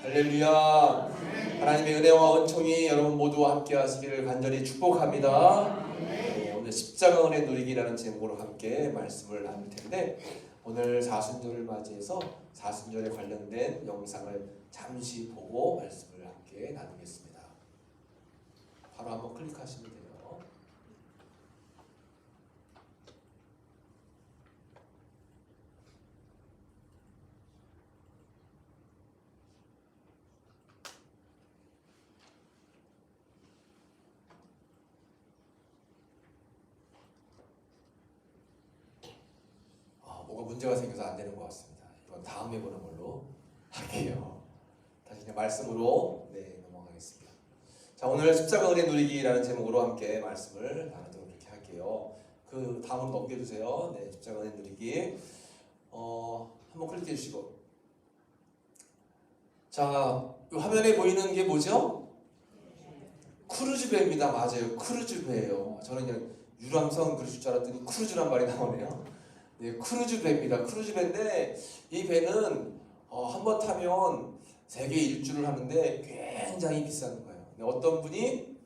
할렐루야. 하나님의 은혜와 은총이 여러분 모두와 함께 하시기를 간절히 축복합니다. 오늘 십자가 은혜 누리기라는 제목으로 함께 말씀을 나눌 텐데, 오늘 사순절을 맞이해서 사순절에 관련된 영상을 잠시 보고 말씀을 함께 나누겠습니다. 바로 한번 클릭하시면 돼요. 뭐가 문제가 생겨서 안 되는 것 같습니다. 이건 다음에 보는 걸로 할게요. 다시 그냥 말씀으로 넘어가겠습니다. 자, 오늘 십자가 은혜 누리기라는 제목으로 함께 말씀을 나누도록 이렇게 할게요. 그 다음으로 넘겨주세요. 십자가 은혜 누리기. 한번 클릭해 주시고. 자, 이 화면에 보이는 게 뭐죠? 크루즈배입니다. 맞아요. 크루즈배예요. 저는 그냥 유람선 그러실 줄 알았더니 크루즈란 말이 나오네요. 크루즈배입니다. 크루즈배인데 이 배는 한번 타면 세계 일주를 하는데 굉장히 비싼 거예요. 어떤 분이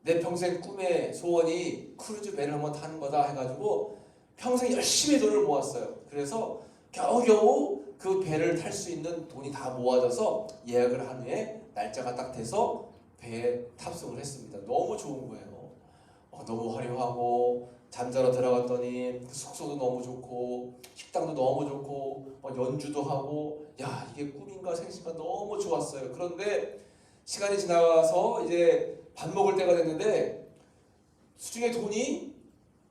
내 평생 꿈의 소원이 크루즈배를 한번 타는 거다 해가지고 평생 열심히 돈을 모았어요. 그래서 겨우겨우 그 배를 탈 수 있는 돈이 다 모아져서 예약을 한 후에 날짜가 딱 돼서 배에 탑승을 했습니다. 너무 좋은 거예요. 너무 화려하고 잠자러 들어갔더니 그 숙소도 너무 좋고 식당도 너무 좋고 연주도 하고, 야, 이게 꿈인가 생신가 너무 좋았어요. 그런데 시간이 지나서 이제 밥 먹을 때가 됐는데 수중에 돈이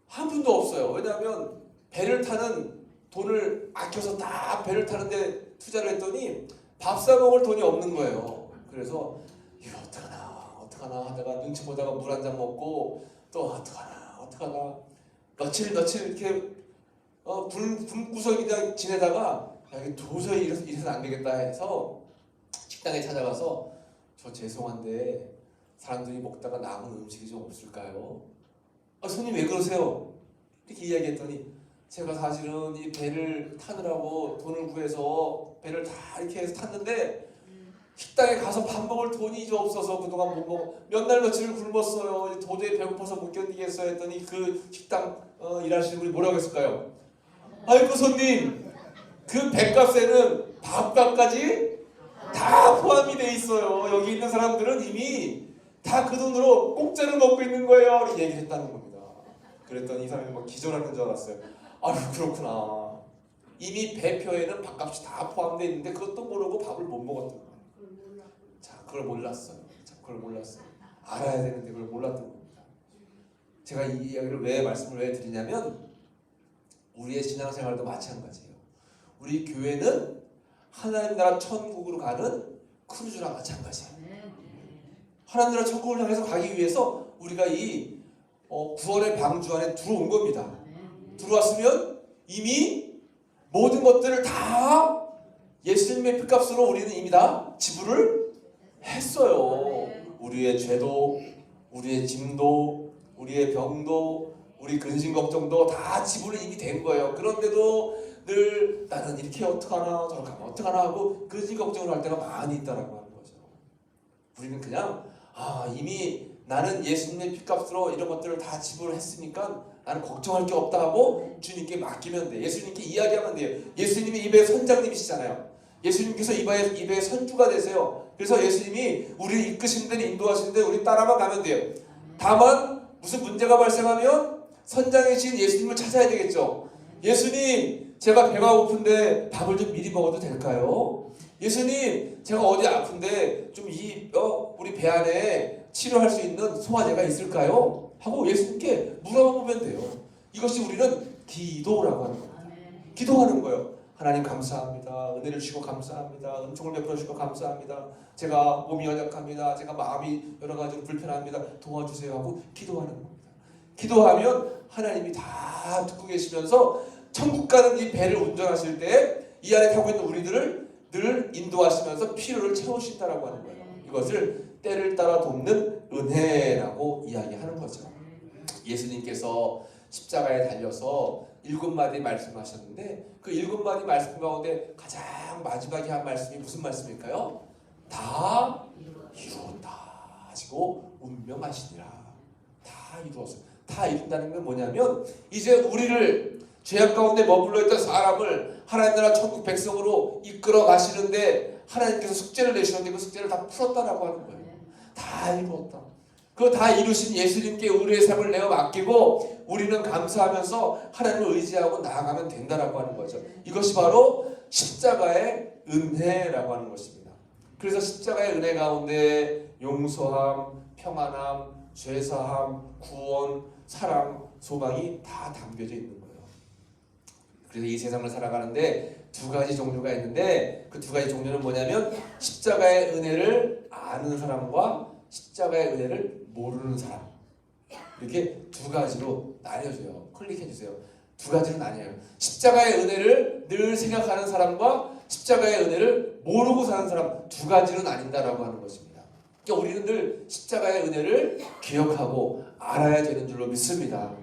한 푼도 없어요. 왜냐하면 배를 타는 돈을 아껴서 다 배를 타는데 투자를 했더니 밥 사 먹을 돈이 없는 거예요. 그래서 이거 어떡하나 하다가 눈치 보다가 물 한 잔 먹고 또 어떡하나 며칠 이렇게 분구석이다 지내다가 도저히 이래서는 안 되겠다 해서 식당에 찾아가서, 저 죄송한데 사람들이 먹다가 남은 음식이 좀 없을까요? 손님 왜 그러세요? 이렇게 이야기했더니, 제가 사실은 이 배를 타느라고 돈을 구해서 배를 다 이렇게 해서 탔는데 식당에 가서 밥 먹을 돈이 이제 없어서 그동안 못 먹어 몇 날 며칠을 굶었어요. 도저히 배고파서 못 견디겠어요 했더니 그 식당 일하시는 분이 뭐라고 했을까요? 아이고 손님, 그 배값에는 밥값까지 다 포함이 돼 있어요. 여기 있는 사람들은 이미 다 그 돈으로 공짜로 먹고 있는 거예요. 이렇게 얘기를 했다는 겁니다. 그랬더니 이 사람이 막 기절하는 줄 알았어요. 아유, 그렇구나. 이미 배표에는 밥값이 다 포함되어 있는데 그것도 모르고 밥을 못 먹었던 거예요. 그걸 몰랐어요. 알아야 되는데 그걸 몰랐던 겁니다. 제가 이 이야기를 말씀을 왜 드리냐면, 우리의 신앙생활도 마찬가지예요. 우리 교회는 하나님 나라 천국으로 가는 크루즈랑 마찬가지예요. 하나님 나라 천국을 향해서 가기 위해서 우리가 이 구원의 방주 안에 들어온 겁니다. 들어왔으면 이미 모든 것들을 다 예수님의 피값으로 우리는 이미 다 지불을 했어요. 우리의 죄도, 우리의 짐도, 우리의 병도, 우리 근심 걱정도 다 지불이 이미 된 거예요. 그런데도 늘 나는 이렇게 어떡하나 저렇게 하면 어떡하나 하고 근심 걱정을 할 때가 많이 있다라고 하는 거죠. 우리는 그냥 이미 나는 예수님의 피값으로 이런 것들을 다 지불했으니까 나는 걱정할 게 없다 하고 주님께 맡기면 돼. 예수님께 이야기하면 돼요. 예수님이 입의 선장님이시잖아요. 예수님께서 입의 선주가 되세요. 그래서 예수님이 우리를 이끄시는 인도하시는데 우리 따라만 가면 돼요. 다만 무슨 문제가 발생하면 선장이신 예수님을 찾아야 되겠죠. 예수님, 제가 배가 고픈데 밥을 좀 미리 먹어도 될까요? 예수님, 제가 어디 아픈데 좀 우리 배 안에 치료할 수 있는 소화제가 있을까요? 하고 예수님께 물어보면 돼요. 이것이 우리는 기도라고 하는 겁니다. 기도하는 거예요. 하나님 감사합니다. 은혜를 주시고 감사합니다. 은총을 베풀어 주시고 감사합니다. 제가 몸이 연약합니다. 제가 마음이 여러 가지로 불편합니다. 도와주세요 하고 기도하는 겁니다. 기도하면 하나님이 다 듣고 계시면서 천국 가는 이 배를 운전하실 때 이 안에 타고 있는 우리들을 늘 인도하시면서 필요를 채우신다라고 하는 거예요. 이것을 때를 따라 돕는 은혜라고 이야기하는 거죠. 예수님께서 십자가에 달려서 7마디 말씀하셨는데 그 7마디 말씀 가운데 가장 마지막에 한 말씀이 무슨 말씀일까요? 운명하시니라. 다 이루었어요. 다 이룬다는 건 뭐냐면 이제 우리를 죄악 가운데 머물러 있던 사람을 하나님 나라 천국 백성으로 이끌어 가시는데 하나님께서 숙제를 내주셨는데 그 숙제를 다 풀었다라고 하는 거예요. 다 이루었다. 그거 다 이루신 예수님께 우리의 삶을 내어 맡기고 우리는 감사하면서 하나님을 의지하고 나아가면 된다라고 하는 거죠. 이것이 바로 십자가의 은혜라고 하는 것입니다. 그래서 십자가의 은혜 가운데 용서함, 평안함, 죄사함, 구원, 사랑, 소망이 다 담겨져 있는 거예요. 그래서 이 세상을 살아가는데 두 가지 종류가 있는데 그 두 가지 종류는 뭐냐면 십자가의 은혜를 아는 사람과 십자가의 은혜를 모르는 사람, 이렇게 두 가지로 나뉘어져요. 클릭해 주세요. 두 가지로 나뉘어요. 십자가의 은혜를 늘 생각하는 사람과 십자가의 은혜를 모르고 사는 사람, 두 가지로 나뉜다라고 하는 것입니다. 그러니까 우리는 늘 십자가의 은혜를 기억하고 알아야 되는 줄로 믿습니다.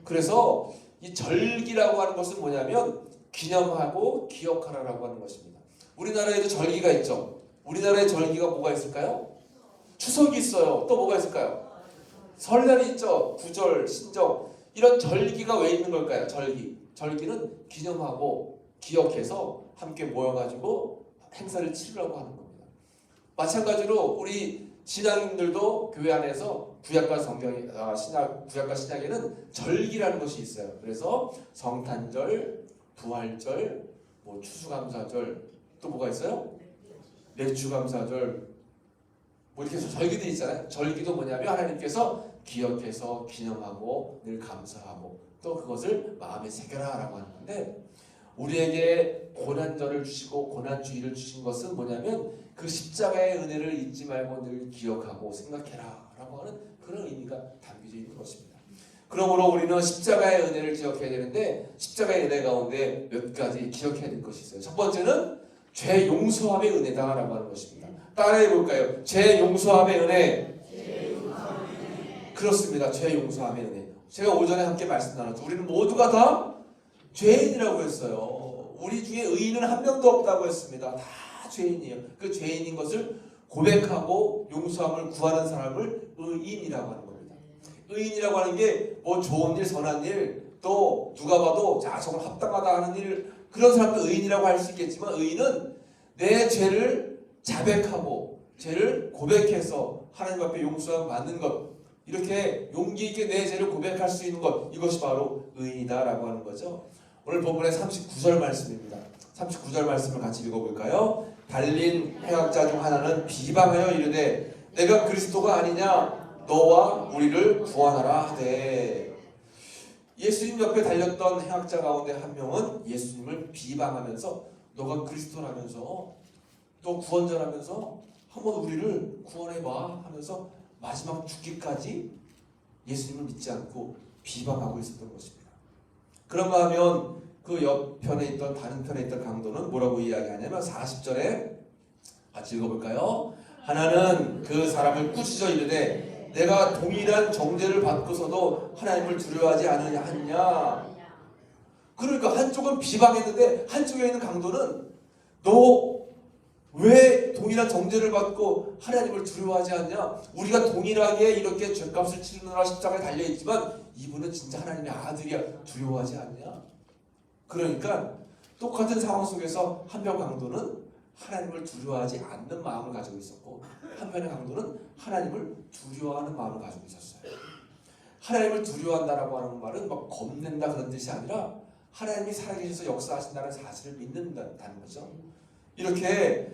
그래서 이 절기라고 하는 것은 뭐냐면 기념하고 기억하라라고 하는 것입니다. 우리나라에도 절기가 있죠. 우리나라의 절기가 뭐가 있을까요? 추석이 있어요. 또 뭐가 있을까요? 설날이 있죠. 구절, 신정. 이런 절기가 왜 있는 걸까요? 절기는 기념하고 기억해서 함께 모여가지고 행사를 치르라고 하는 겁니다. 마찬가지로 우리 신앙인들도 교회 안에서 구약과 신약에는 절기라는 것이 있어요. 그래서 성탄절, 부활절, 추수감사절, 또 뭐가 있어요? 매추감사절, 이렇게 해서 절기들이 있잖아요. 절기도 뭐냐면 하나님께서 기억해서 기념하고 늘 감사하고 또 그것을 마음에 새겨라라고 하는 건데, 우리에게 고난절을 주시고 고난주일을 주신 것은 뭐냐면 그 십자가의 은혜를 잊지 말고 늘 기억하고 생각해라 라고 하는 그런 의미가 담겨져 있는 것입니다. 그러므로 우리는 십자가의 은혜를 기억해야 되는데 십자가의 은혜 가운데 몇 가지 기억해야 될 것이 있어요. 첫 번째는 죄 용서함의 은혜다라고 하는 것입니다. 따라해 볼까요? 죄 용서함의 은혜. 그렇습니다. 죄 용서함의 은혜. 제가 오전에 함께 말씀 나눴죠. 우리는 모두가 다 죄인이라고 했어요. 우리 중에 의인은 한 명도 없다고 했습니다. 다 죄인이에요. 그 죄인인 것을 고백하고 용서함을 구하는 사람을 의인이라고 하는 겁니다. 의인이라고 하는 게 좋은 일, 선한 일, 또 누가 봐도 저건 합당하다 하는 일, 그런 사람도 의인이라고 할 수 있겠지만, 의인은 내 죄를 자백하고 죄를 고백해서 하나님 앞에 용서함 받는 것, 이렇게 용기 있게 내 죄를 고백할 수 있는 것, 이것이 바로 의인이다라고 하는 거죠. 오늘 본문의 39절 말씀입니다. 39절 말씀을 같이 읽어볼까요? 달린 해학자 중 하나는 비방하여 이르되 내가 그리스도가 아니냐 너와 우리를 구원하라 하되. 예수님 옆에 달렸던 해학자 가운데 한 명은 예수님을 비방하면서 너가 그리스도라면서 너 구원자라면서 한번 우리를 구원해봐 하면서 마지막 죽기까지 예수님을 믿지 않고 비방하고 있었던 것입니다. 그런가 하면 그 옆편에 있던 다른 편에 있던 강도는 뭐라고 이야기하냐면 40절에 같이 읽어볼까요? 하나는 그 사람을 꾸짖어 이르되 내가 동일한 정죄를 받고서도 하나님을 두려워하지 않느냐. 그러니까 한쪽은 비방했는데 한쪽에 있는 강도는 너 왜 동일한 정죄를 받고 하나님을 두려워하지 않냐? 우리가 동일하게 이렇게 죄값을 치르느라 십자가에 달려있지만 이분은 진짜 하나님의 아들이야. 두려워하지 않냐? 그러니까 똑같은 상황 속에서 한편 강도는 하나님을 두려워하지 않는 마음을 가지고 있었고 한편의 강도는 하나님을 두려워하는 마음을 가지고 있었어요. 하나님을 두려워한다라고 하는 말은 막 겁낸다 그런 뜻이 아니라 하나님이 살아계셔서 역사하신다는 사실을 믿는다는 거죠. 이렇게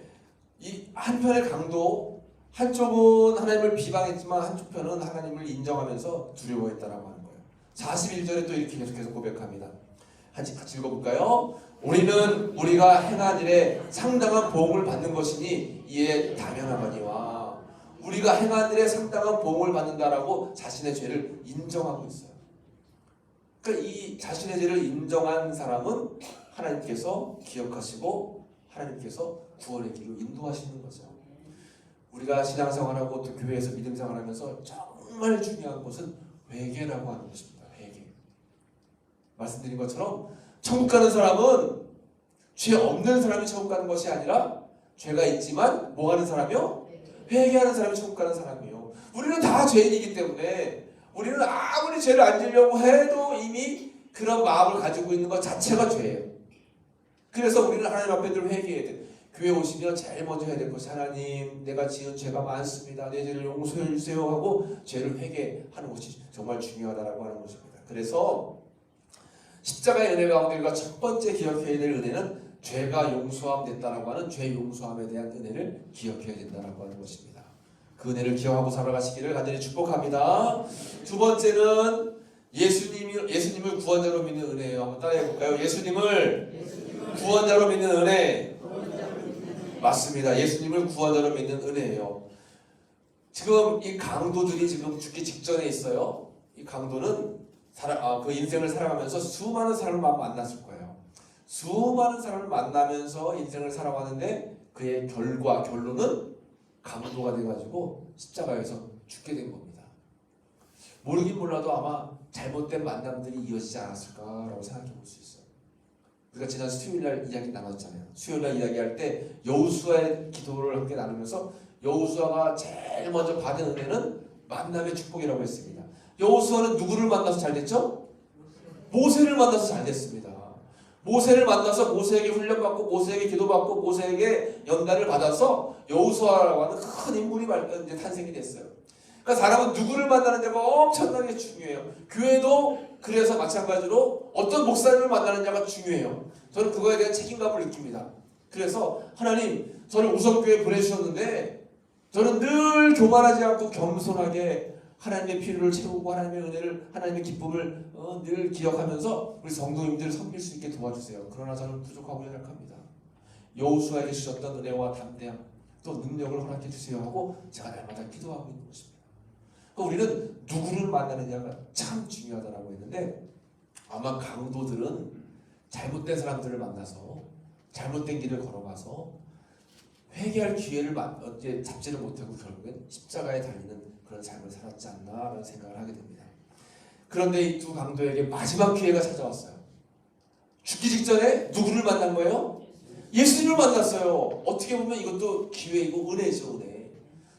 이 한편의 강도, 한쪽은 하나님을 비방했지만 한쪽편은 하나님을 인정하면서 두려워했다라고 하는 거예요. 41절에 또 이렇게 계속해서 고백합니다. 같이 읽어볼까요? 우리는 우리가 행한 일에 상당한 보응을 받는 것이니 이에 당연하거니와. 우리가 행한 일에 상당한 보응을 받는다라고 자신의 죄를 인정하고 있어요. 그러니까 이 자신의 죄를 인정한 사람은 하나님께서 기억하시고 하나님께서 구원의 길로 인도하시는 거죠. 우리가 신앙생활하고 또 교회에서 믿음생활하면서 정말 중요한 것은 회개라고 하는 것입니다. 회개. 말씀드린 것처럼 천국 가는 사람은 죄 없는 사람이 천국 가는 것이 아니라 죄가 있지만 뭐 하는 사람이요? 회개하는 사람이 천국 가는 사람이에요. 우리는 다 죄인이기 때문에 우리는 아무리 죄를 안 지려고 해도 이미 그런 마음을 가지고 있는 것 자체가 죄예요. 그래서 우리는 하나님 앞에 늘 회개해야 돼. 교회 오시면 제일 먼저 해야 될 것이 하나님 내가 지은 죄가 많습니다. 내 죄를 용서해 주세요 하고 죄를 회개하는 것이 정말 중요하다라고 하는 것입니다. 그래서 십자가의 은혜 가운데 우리가 첫 번째 기억해야 될 은혜는 죄가 용서함 됐다라고 하는 죄 용서함에 대한 은혜를 기억해야 된다라고 하는 것입니다. 그 은혜를 기억하고 살아가시기를 간절히 축복합니다. 두 번째는 예수님을 구원자로 믿는 은혜예요. 한번 따라해 볼까요? 예수님을 구원자로 믿는 은혜. 맞습니다. 예수님을 구원자로 믿는 은혜예요. 지금 이 강도들이 지금 죽기 직전에 있어요. 이 강도는 그 인생을 살아가면서 수많은 사람을 만났을 거예요. 수많은 사람을 만나면서 인생을 살아가는데 그의 결론은 강도가 돼가지고 십자가에서 죽게 된 겁니다. 모르긴 몰라도 아마 잘못된 만남들이 이어지지 않았을까라고 생각해 볼 수 있어요. 우리가 지난 수요일날 이야기 나눴잖아요. 수요일날 이야기할 때 여호수아의 기도를 함께 나누면서 여호수아가 제일 먼저 받은 은혜는 만남의 축복이라고 했습니다. 여호수아는 누구를 만나서 잘 됐죠? 모세를 만나서 잘 됐습니다. 모세를 만나서 모세에게 훈련받고 모세에게 기도받고 모세에게 연단을 받아서 여호수아라고 하는 큰 인물이 이제 탄생이 됐어요. 그러니까 사람은 누구를 만나는 데가 엄청나게 중요해요. 교회도 그래서 마찬가지로 어떤 목사님을 만나느냐가 중요해요. 저는 그거에 대한 책임감을 느낍니다. 그래서 하나님 저를 우선교회에 보내주셨는데 저는 늘 교만하지 않고 겸손하게 하나님의 필요를 채우고 하나님의 은혜를 하나님의 기쁨을 늘 기억하면서 우리 성도님들을 섬길 수 있게 도와주세요. 그러나 저는 부족하고 연약합니다. 여호수아에게 주셨던 은혜와 담대함 또 능력을 허락해 주세요 하고 제가 날마다 기도하고 있는 것입니다. 그러니까 우리는 누구를 만나느냐가 참 중요하다고 했는데 아마 강도들은 잘못된 사람들을 만나서 잘못된 길을 걸어가서 회개할 기회를 잡지를 못하고 결국엔 십자가에 달리는 그런 삶을 살았지 않나라는 생각을 하게 됩니다. 그런데 이 두 강도에게 마지막 기회가 찾아왔어요. 죽기 직전에 누구를 만난 거예요? 예수님을 만났어요. 어떻게 보면 이것도 기회이고 은혜죠, 은혜.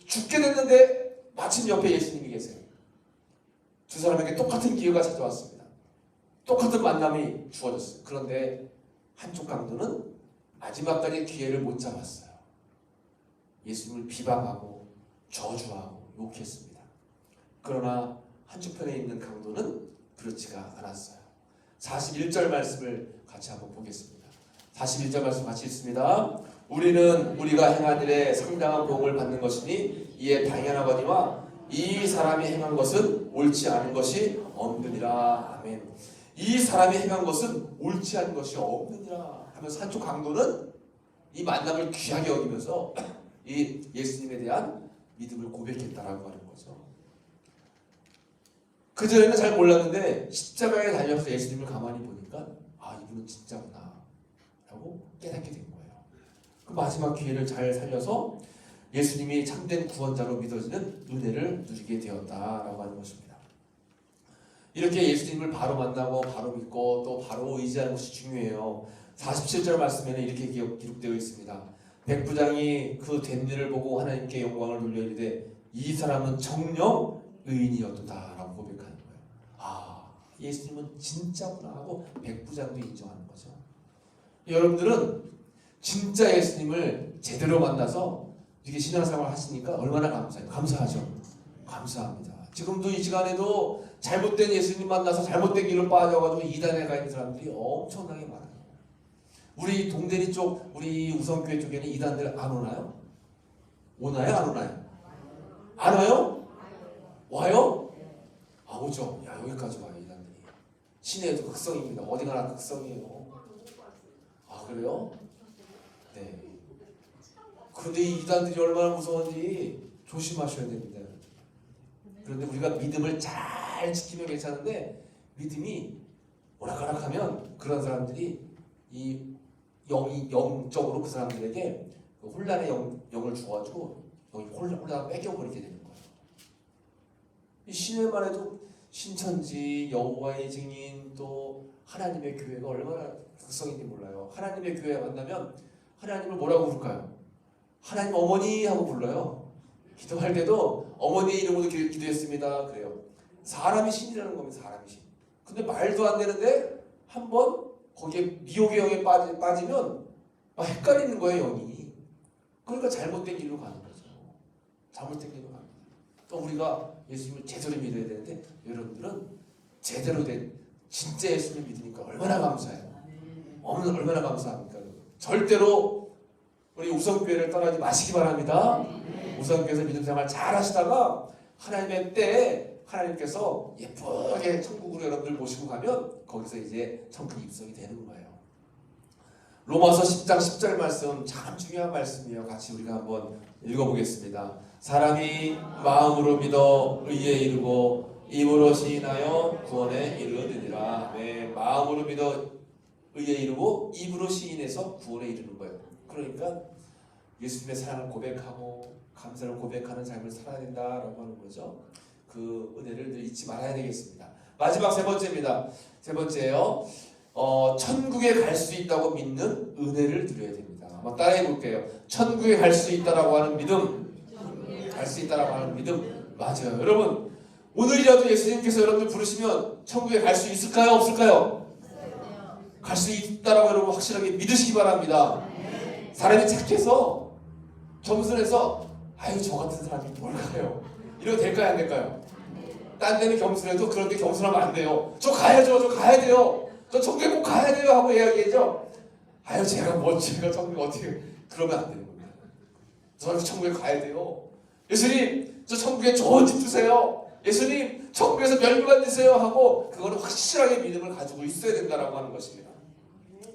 죽게 됐는데 마침 옆에 예수님이 계세요. 두 사람에게 똑같은 기회가 찾아왔습니다. 똑같은 만남이 주어졌어요. 그런데 한쪽 강도는 마지막까지 기회를 못 잡았어요. 예수님을 비방하고 저주하고 욕했습니다. 그러나 한쪽편에 있는 강도는 그렇지가 않았어요. 41절 말씀을 같이 한번 보겠습니다. 41절 말씀 같이 읽습니다. 우리는 우리가 행한 일에 상당한 복을 받는 것이니 이에 당연하거니와 이 사람이 행한 것은 옳지 않은 것이 없느니라. 아멘. 이 사람이 행한 것은 옳지 않은 것이 없느니라 하면서 한쪽 강도는 이 만남을 귀하게 여기면서 이 예수님에 대한 믿음을 고백했다라고 하는 거죠. 그전에는 잘 몰랐는데 십자가에 달려서 예수님을 가만히 보니까 아 이분은 진짜구나 라고 깨닫게 된 거예요. 그 마지막 기회를 잘 살려서 예수님이 참된 구원자로 믿어지는 은혜를 누리게 되었다라고 하는 것입니다. 이렇게 예수님을 바로 만나고 바로 믿고 또 바로 의지하는 것이 중요해요. 47절 말씀에는 이렇게 기록되어 있습니다. 백부장이 그 된 일을 보고 하나님께 영광을 돌려 이르되 이 사람은 정녕 의인이었도다 라고 고백하는 거예요. 아 예수님은 진짜구나 하고 백부장도 인정하는 거죠. 여러분들은 진짜 예수님을 제대로 만나서 이렇게 신앙생활 하시니까 얼마나 감사해요. 감사하죠. 감사합니다. 지금도 이 시간에도 잘못된 예수님 만나서 잘못된 길로 빠져가지고 이단에 가 있는 사람들이 엄청나게 많아요. 우리 동대리 쪽, 우리 우성교회 쪽에는 이단들 안 오나요? 오나요? 안 오나요? 안 와요? 와요? 아 오죠. 야 여기까지 와요 이단들이. 시내에도 극성입니다. 어디 가나 극성이에요. 아 그래요? 네. 근데 이 이단들이 얼마나 무서운지 조심하셔야 됩니다. 그런데 우리가 믿음을 잘 지키면 괜찮은데 믿음이 오락가락하면 그런 사람들이 이 영적으로 그 사람들에게 그 혼란의 영을 주어가지고 혼란을 뺏겨버리게 되는 거예요. 이 시내만 해도 신천지, 여호와의 증인 또 하나님의 교회가 얼마나 특성인지 몰라요. 하나님의 교회 만나면 하나님을 뭐라고 부를까요? 하나님 어머니 하고 불러요. 기도할 때도 어머니의 이름으로 기도했습니다. 그래요. 사람이 신이라는 겁니다. 사람이 신. 근데 말도 안 되는데 한번 거기에 미혹의 영에 빠지면 헷갈리는 거예요, 영이. 그러니까 잘못된 길로 가는 거죠. 잘못된 길로 갑니다. 또 우리가 예수님을 제대로 믿어야 되는데 여러분들은 제대로 된 진짜 예수님을 믿으니까 얼마나 감사해요. 얼마나 감사합니까? 절대로 우리 우성교회를 떠나지 마시기 바랍니다. 우성교회에서 믿음 생활 잘 하시다가 하나님의 때에 하나님께서 예쁘게 천국으로 여러분들 모시고 가면 거기서 이제 천국 입성이 되는 거예요. 로마서 10장 10절 말씀 참 중요한 말씀이에요. 같이 우리가 한번 읽어보겠습니다. 사람이 마음으로 믿어 의에 이르고 입으로 시인하여 구원에 이르느니라. 네, 마음으로 믿어 의에 이르고 입으로 시인해서 구원에 이르는 거예요. 그러니까 예수님의 사랑을 고백하고 감사를 고백하는 삶을 살아야 된다라고 하는 거죠. 그 은혜를 늘 잊지 말아야 되겠습니다. 마지막 세 번째입니다. 세 번째요. 천국에 갈 수 있다고 믿는 은혜를 누려야 됩니다. 한번 따라해 볼게요. 천국에 갈 수 있다라고 하는 믿음, 갈 수 있다라고 하는 믿음. 맞아요. 여러분 오늘이라도 예수님께서 여러분들 부르시면 천국에 갈 수 있을까요? 없을까요? 갈 수 있다라고 여러분 확실하게 믿으시기 바랍니다. 사람이 착해서 겸손해서 아유 저 같은 사람이 뭘 가요? 이러면 될까요? 안 될까요? 딴 데는 겸손해도 그런 데 겸손하면 안 돼요. 저 가야죠. 저 가야 돼요. 저 천국에 꼭 가야 돼요 하고 이야기하죠. 아유 제가 천국에 어떻게 그러면 안 되는 겁니다. 저 천국에 가야 돼요. 예수님 저 천국에 좋은 집 주세요. 예수님 천국에서 멸류관 주세요 하고 그거는 확실하게 믿음을 가지고 있어야 된다라고 하는 것입니다.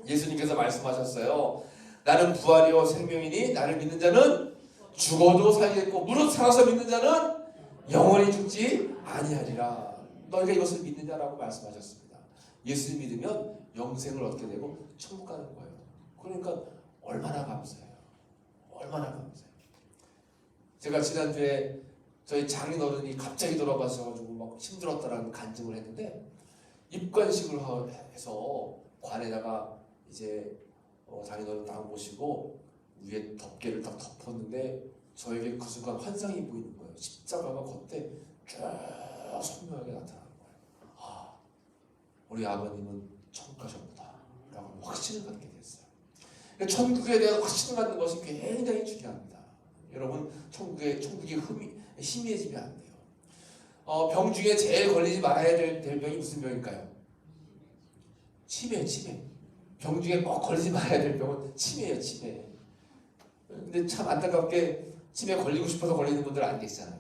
예수님께서 말씀하셨어요. 나는 부활이요 생명이니 나를 믿는 자는 죽어도 살겠고 무릇 살아서 믿는 자는 영원히 죽지 아니하리라. 너희가 이것을 믿느냐라고 말씀하셨습니다. 예수를 믿으면 영생을 얻게 되고 천국 가는 거예요. 그러니까 얼마나 감사해요. 얼마나 감사해요. 제가 지난주에 저희 장인어른이 갑자기 돌아가셔가지고 막 힘들었다라는 간증을 했는데 입관식을 해서 관에다가 이제 장인어른 딱 모시고 위에 덮개를 딱 덮었는데 저에게 그 순간 환상이 보이는 거예요. 십자가가 겉에 쫙 선명하게 나타나는 거예요. 아, 우리 아버님은 천국 가셨구나 라고 확신을 갖게 됐어요. 그러니까 천국에 대한 확신을 갖는 것이 굉장히 중요합니다. 여러분 천국이 희미해지면 안 돼요. 병 중에 제일 걸리지 말아야 될 병이 무슨 병일까요? 치매. 병 중에 꼭 걸리지 말아야 될 병은 치매예요. 치매. 근데 참 안타깝게 치매 걸리고 싶어서 걸리는 분들 안 계시잖아요.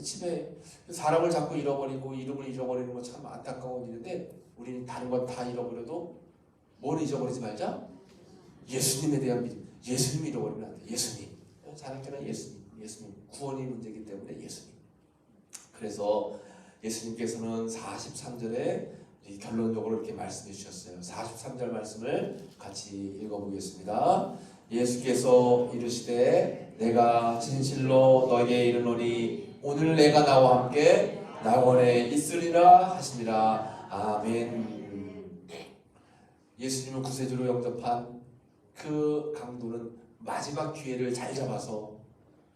치매 사람을 자꾸 잃어버리고 이름을 잃어버리는 거 참 안타까운 일인데 우리는 다른 건 다 잃어버려도 뭘 잊어버리지 말자? 예수님에 대한 믿음. 예수님 잃어버리면 안 돼. 예수님. 자랑케나 예수님. 구원이 문제이기 때문에 예수님. 그래서 예수님께서는 43절에 결론적으로 이렇게 말씀해 주셨어요. 43절 말씀을 같이 읽어보겠습니다. 예수께서 이르시되 내가 진실로 너에게 이르노니 오늘 내가 나와 함께 낙원에 있으리라 하시니라. 아멘. 예수님을 구세주로 영접한 그 강도는 마지막 기회를 잘 잡아서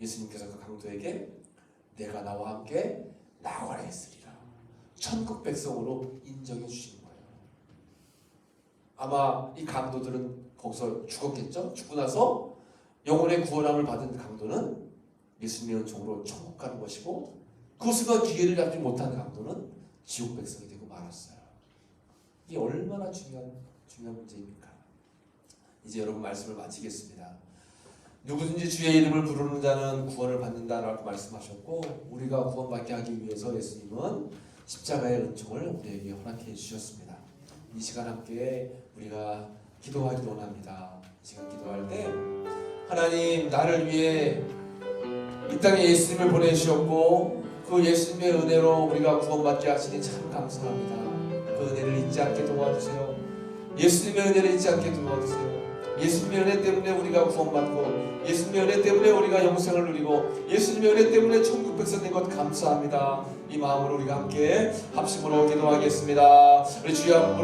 예수님께서 그 강도에게 내가 나와 함께 낙원에 있으리라 천국 백성으로 인정해 주신 거예요. 아마 이 강도들은 거기서 죽었겠죠? 죽고 나서 영혼의 구원함을 받은 강도는 예수님의 은총으로 천국 가는 것이고 그 순간 기회를 잡지 못한 강도는 지옥 백성이 되고 말았어요. 이게 얼마나 중요한 문제입니까? 이제 여러분 말씀을 마치겠습니다. 누구든지 주의 이름을 부르는 자는 구원을 받는다라고 말씀하셨고 우리가 구원받게 하기 위해서 예수님은 십자가의 은총을 우리에게 허락해 주셨습니다. 이 시간 함께 우리가 기도하기 원합니다. 지금 기도할 때 하나님 나를 위해 이 땅에 예수님을 보내주셨고 그 예수님의 은혜로 우리가 구원받게 하시니 참 감사합니다. 그 은혜를 잊지 않게 도와주세요. 예수님의 은혜를 잊지 않게 도와주세요. 예수님의 은혜 때문에 우리가 구원받고 예수님의 은혜 때문에 우리가 영생을 누리고 예수님의 은혜 때문에 천국 백성 된 것 감사합니다. 이 마음으로 우리가 함께 합심으로 기도하겠습니다. 우리 주여